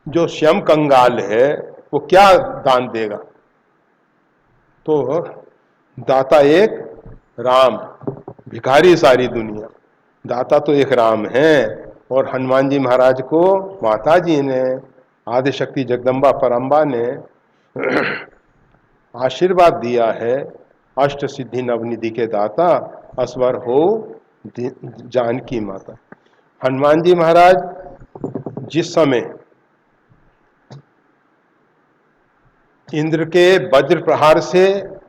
जो स्वयं कंगाल है वो क्या दान देगा? तो दाता एक राम, भिखारी सारी दुनिया, दाता तो एक राम है। और हनुमान जी महाराज को माता जी ने, आदिशक्ति जगदम्बा परम्बा ने आशीर्वाद दिया है, अष्ट सिद्धि नवनिधि के दाता असवर हो जानकी माता। हनुमान जी महाराज जिस समय इंद्र के वज्र प्रहार से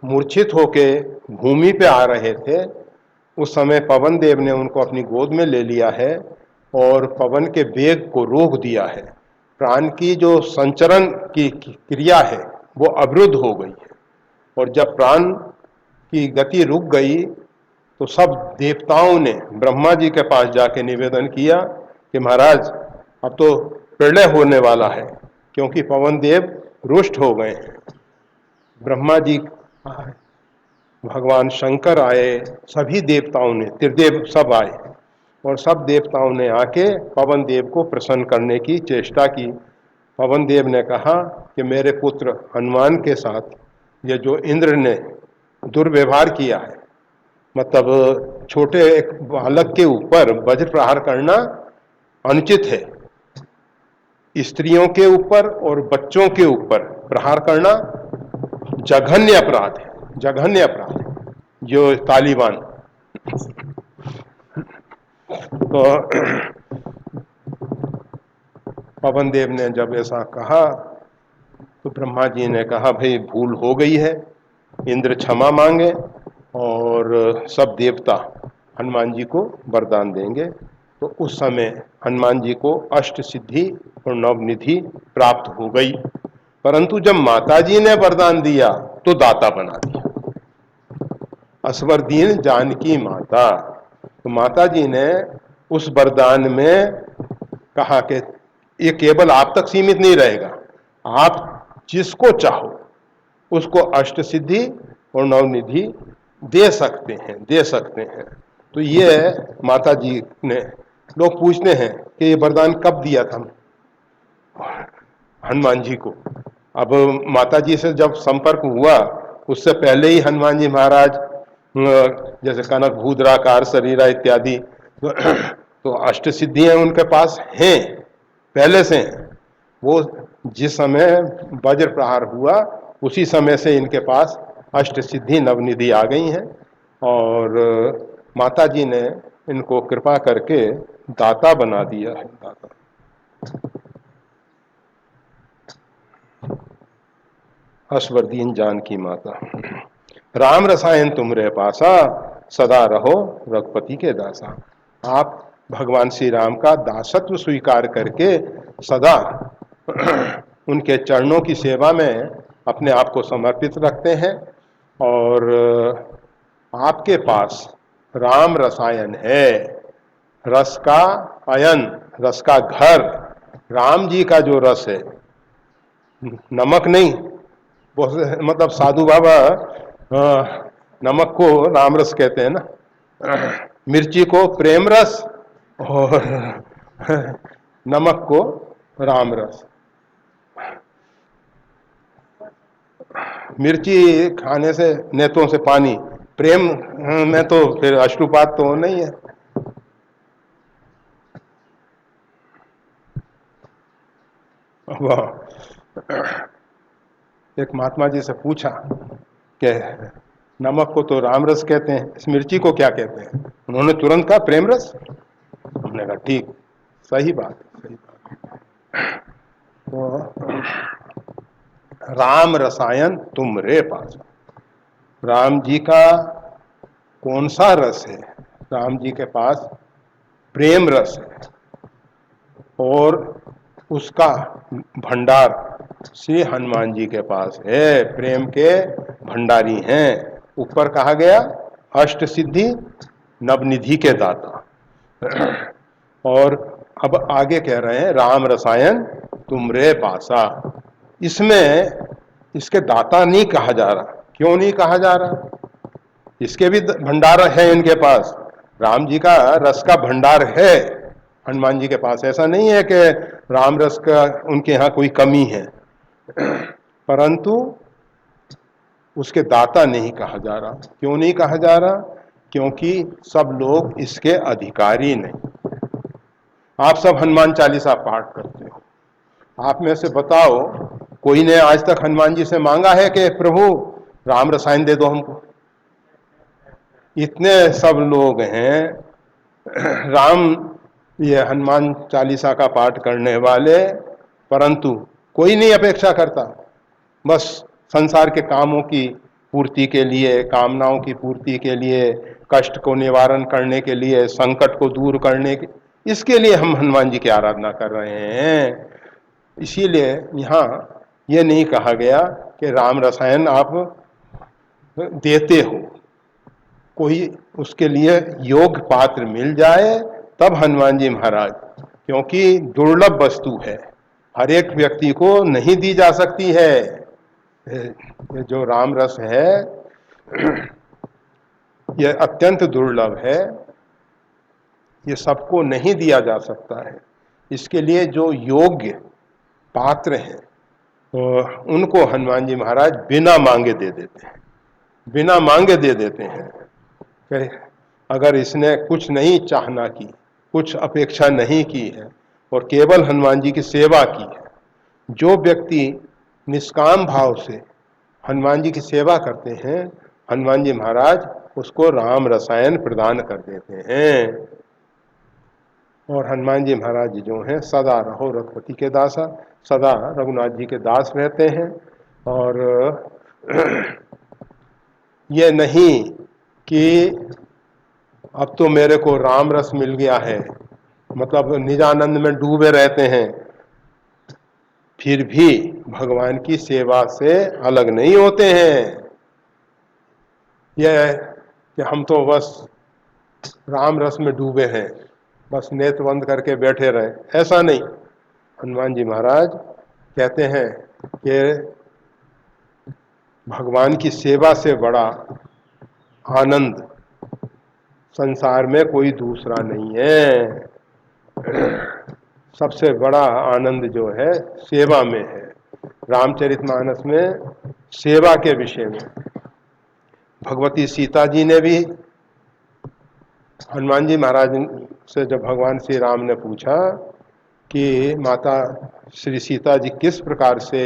मूर्छित होके भूमि पे आ रहे थे, उस समय पवन देव ने उनको अपनी गोद में ले लिया है और पवन के वेग को रोक दिया है। प्राण की जो संचरण की क्रिया है वो अवरुद्ध हो गई है। और जब प्राण की गति रुक गई तो सब देवताओं ने ब्रह्मा जी के पास जाके निवेदन किया कि महाराज अब तो प्रलय होने वाला है, क्योंकि पवन देव रुष्ट हो गए हैं। ब्रह्मा जी आए, भगवान शंकर आए, सभी देवताओं ने, त्रिदेव सब आए और सब देवताओं ने आके पवन देव को प्रसन्न करने की चेष्टा की। पवन देव ने कहा कि मेरे पुत्र हनुमान के साथ ये जो इंद्र ने दुर्व्यवहार किया है, मतलब छोटे एक बालक के ऊपर वज्र प्रहार करना अनुचित है। स्त्रियों के ऊपर और बच्चों के ऊपर प्रहार करना जघन्य अपराध है, जघन्य अपराध है। जो तालिबान तो पवन देव ने जब ऐसा कहा तो ब्रह्मा जी ने कहा भाई भूल हो गई है, इंद्र क्षमा मांगे और सब देवता हनुमान जी को वरदान देंगे। तो उस समय हनुमान जी को अष्ट सिद्धि और नवनिधि प्राप्त हो गई। परंतु जब माता जी ने वरदान दिया तो दाता बना दिया, असवर दीन जानकी माता। तो माता जी ने उस वरदान में कहा कि ये केवल आप तक सीमित नहीं रहेगा, आप जिसको चाहो उसको अष्ट सिद्धि और नवनिधि दे सकते हैं, दे सकते हैं। तो ये माता जी ने, लोग पूछते हैं कि ये वरदान कब दिया था हनुमान जी को। अब माता जी से जब संपर्क हुआ उससे पहले ही हनुमान जी महाराज जैसे कनक भूद्राकार शरीरा इत्यादि तो अष्ट सिद्धियां उनके पास हैं, पहले से हैं। वो जिस समय वज्र प्रहार हुआ उसी समय से इनके पास अष्ट सिद्धि नवनिधि आ गई हैं और माता जी ने इनको कृपा करके दाता बना दिया है। दाता हर्षवर्धन जानकी माता। राम रसायन तुमरे पासा, सदा रहो रघुपति के दासा। आप भगवान श्री राम का दासत्व स्वीकार करके सदा उनके चरणों की सेवा में अपने आप को समर्पित रखते हैं और आपके पास राम रसायन है, रस का अयन, रस का घर। राम जी का जो रस है, नमक नहीं, मतलब साधु बाबा नमक को राम रस कहते हैं ना, मिर्ची को प्रेम रस और नमक को राम रस। मिर्ची खाने से नेत्रों से पानी, प्रेम में तो फिर अश्रुपात तो नहीं है। एक महात्मा जी से पूछा कि नमक को तो राम रस कहते हैं, इस मिर्ची को क्या कहते हैं? उन्होंने तुरंत कहा प्रेम रस। हमने कहा ठीक, सही बात, सही बात। तो राम रसायन तुमरे पास, राम जी का कौन सा रस है? राम जी के पास प्रेम रस है और उसका भंडार श्री हनुमान जी के पास है, प्रेम के भंडारी हैं। ऊपर कहा गया अष्ट सिद्धि नवनिधि के दाता और अब आगे कह रहे हैं राम रसायन तुमरे पासा। इसमें इसके दाता नहीं कहा जा रहा। क्यों नहीं कहा जा रहा? इसके भी भंडार है इनके पास, राम जी का रस का भंडार है हनुमान जी के पास। ऐसा नहीं है कि राम रस का उनके यहाँ कोई कमी है, परंतु उसके दाता नहीं कहा जा रहा। क्यों नहीं कहा जा रहा? क्योंकि सब लोग इसके अधिकारी नहीं। आप सब हनुमान चालीसा पाठ करते हो, आप में से बताओ कोई ने आज तक हनुमान जी से मांगा है कि प्रभु राम रसायन दे दो हमको? इतने सब लोग हैं राम, ये हनुमान चालीसा का पाठ करने वाले, परंतु कोई नहीं अपेक्षा करता। बस संसार के कामों की पूर्ति के लिए, कामनाओं की पूर्ति के लिए, कष्ट को निवारण करने के लिए, संकट को दूर करने के, इसके लिए हम हनुमान जी की आराधना कर रहे हैं। इसीलिए यहाँ ये नहीं कहा गया कि राम रसायन आप देते हो। कोई उसके लिए योग्य पात्र मिल जाए तब हनुमान जी महाराज, क्योंकि दुर्लभ वस्तु है, हर एक व्यक्ति को नहीं दी जा सकती है। ये जो राम रस है ये अत्यंत दुर्लभ है, ये सबको नहीं दिया जा सकता है। इसके लिए जो योग्य पात्र हैं तो उनको हनुमान जी महाराज बिना मांगे दे देते हैं, बिना मांगे दे देते हैं। अगर इसने कुछ नहीं चाहना की, कुछ अपेक्षा नहीं की है और केवल हनुमान जी की सेवा की है, जो व्यक्ति निष्काम भाव से हनुमान जी की सेवा करते हैं, हनुमान जी महाराज उसको राम रसायन प्रदान कर देते हैं। और हनुमान जी महाराज जो हैं सदा रहो रघुपति के दासा, सदा रघुनाथ जी के दास रहते हैं। और ये नहीं कि अब तो मेरे को राम रस मिल गया है, मतलब निजानंद में डूबे रहते हैं, फिर भी भगवान की सेवा से अलग नहीं होते हैं। यह कि हम तो बस राम रस में डूबे हैं, बस नेत्र बंद करके बैठे रहे, ऐसा नहीं। हनुमान जी महाराज कहते हैं कि भगवान की सेवा से बड़ा आनंद संसार में कोई दूसरा नहीं है। सबसे बड़ा आनंद जो है सेवा में है। रामचरितमानस में सेवा के विषय में भगवती सीता जी ने भी हनुमान जी महाराज से, जब भगवान श्री राम ने पूछा कि माता श्री सीता जी किस प्रकार से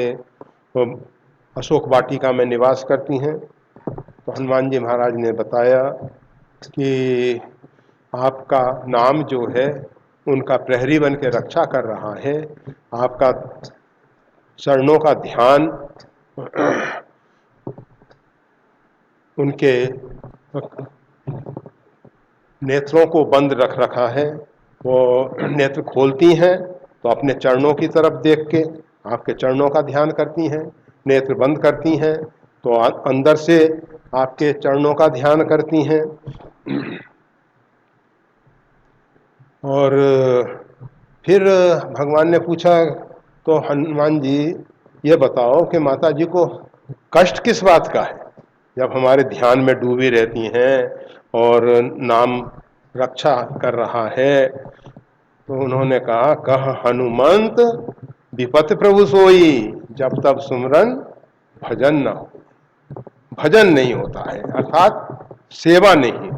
अशोक वाटिका में निवास करती हैं, तो हनुमान जी महाराज ने बताया कि आपका नाम जो है उनका प्रहरी बन के रक्षा कर रहा है, आपका चरणों का ध्यान उनके नेत्रों को बंद रख रखा है। वो नेत्र खोलती हैं तो अपने चरणों की तरफ देख के आपके चरणों का ध्यान करती हैं, नेत्र बंद करती हैं तो अंदर से आपके चरणों का ध्यान करती हैं। और फिर भगवान ने पूछा तो हनुमान जी ये बताओ कि माता जी को कष्ट किस बात का है, जब हमारे ध्यान में डूबी रहती हैं और नाम रक्षा कर रहा है। तो उन्होंने कहा, कह हनुमंत विपत प्रभु सोई, जब तब सुमरन भजन न हो। भजन नहीं होता है, अर्थात सेवा नहीं,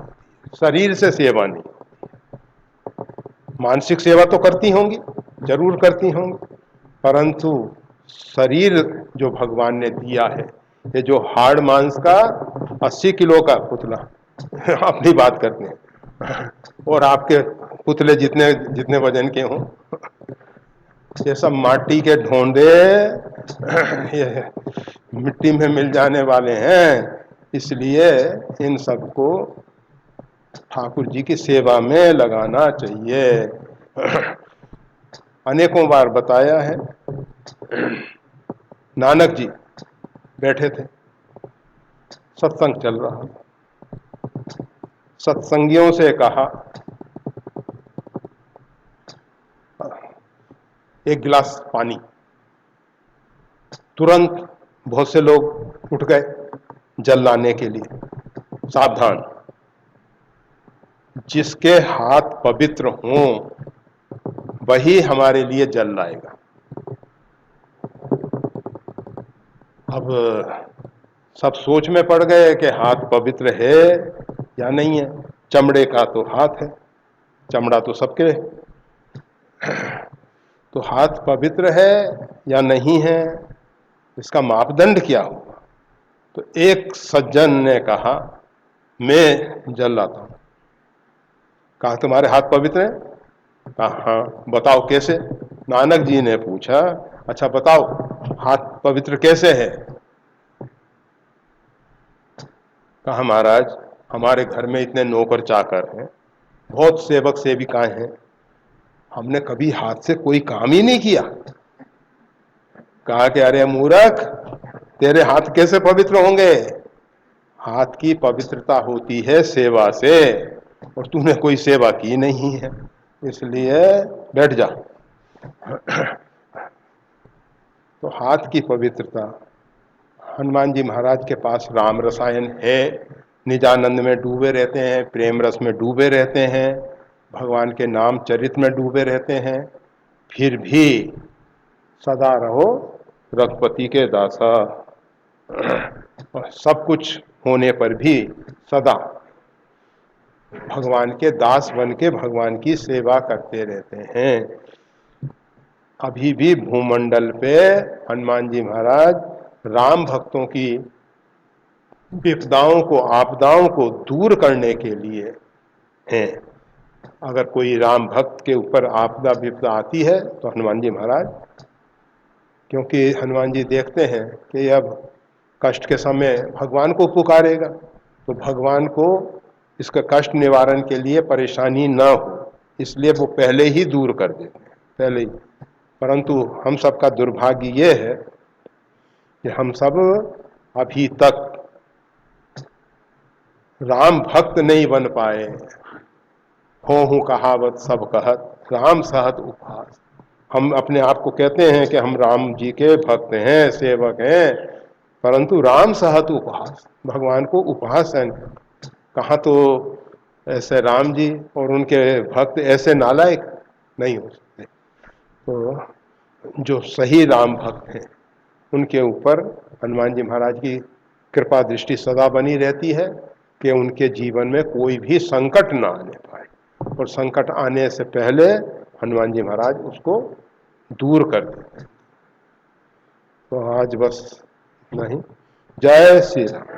शरीर से सेवा नहीं। मानसिक सेवा तो करती होंगी, जरूर करती होंगी, परंतु शरीर जो भगवान ने दिया है, ये जो हाड़ मांस का 80 किलो का पुतला अपनी बात करते हैं, और आपके पुतले जितने जितने वजन के हों, ये सब माटी के ढोंडे ये मिट्टी में मिल जाने वाले हैं। इसलिए इन सबको ठाकुर जी की सेवा में लगाना चाहिए। अनेकों बार बताया है। नानक जी बैठे थे, सत्संग चल रहा, सत्संगियों से कहा एक गिलास पानी, तुरंत बहुत से लोग उठ गए जल लाने के लिए। सावधान, जिसके हाथ पवित्र हों वही हमारे लिए जल लाएगा। अब सब सोच में पड़ गए कि हाथ पवित्र है या नहीं है। चमड़े का तो हाथ है, चमड़ा तो सबके, तो हाथ पवित्र है या नहीं है, इसका मापदंड क्या होगा? तो एक सज्जन ने कहा मैं जल लाता हूं। कहा तुम्हारे हाथ पवित्र हैं? कहा हाँ। बताओ कैसे? नानक जी ने पूछा अच्छा बताओ हाथ पवित्र कैसे है? कहा महाराज हमारे घर में इतने नौकर चाकर हैं, बहुत सेवक सेविकाएं हैं, हमने कभी हाथ से कोई काम ही नहीं किया। कहा कि अरे मूर्ख, तेरे हाथ कैसे पवित्र होंगे? हाथ की पवित्रता होती है सेवा से, और तूने कोई सेवा की नहीं है, इसलिए बैठ जा। तो हाथ की पवित्रता, हनुमान जी महाराज के पास राम रसायन है, निजानंद में डूबे रहते हैं, प्रेम रस में डूबे रहते हैं, भगवान के नाम चरित्र में डूबे रहते हैं, फिर भी सदा रहो रघुपति के दासा। और सब कुछ होने पर भी सदा भगवान के दास बन के भगवान की सेवा करते रहते हैं। अभी भी भूमंडल पे हनुमान जी महाराज राम भक्तों की विपदाओं को, आपदाओं को दूर करने के लिए हैं। अगर कोई राम भक्त के ऊपर आपदा विपदा आती है तो हनुमान जी महाराज, क्योंकि हनुमान जी देखते हैं कि अब कष्ट के समय भगवान को पुकारेगा तो भगवान को इसका कष्ट निवारण के लिए परेशानी न हो, इसलिए वो पहले ही दूर कर देते हैं, पहले ही। परंतु हम सबका दुर्भाग्य ये है कि हम सब अभी तक राम भक्त नहीं बन पाए। हो कहावत सब कहत, राम सहत उपहास। हम अपने आप को कहते हैं कि हम राम जी के भक्त हैं, सेवक हैं, परंतु राम सहत उपहास, भगवान को उपहास है। कहाँ तो ऐसे राम जी और उनके भक्त ऐसे नालायक नहीं हो सकते। तो जो सही राम भक्त हैं उनके ऊपर हनुमान जी महाराज की कृपा दृष्टि सदा बनी रहती है कि उनके जीवन में कोई भी संकट ना आने पाए, और संकट आने से पहले हनुमान जी महाराज उसको दूर कर देते हैं। तो आज बस नहीं। जय श्री राम।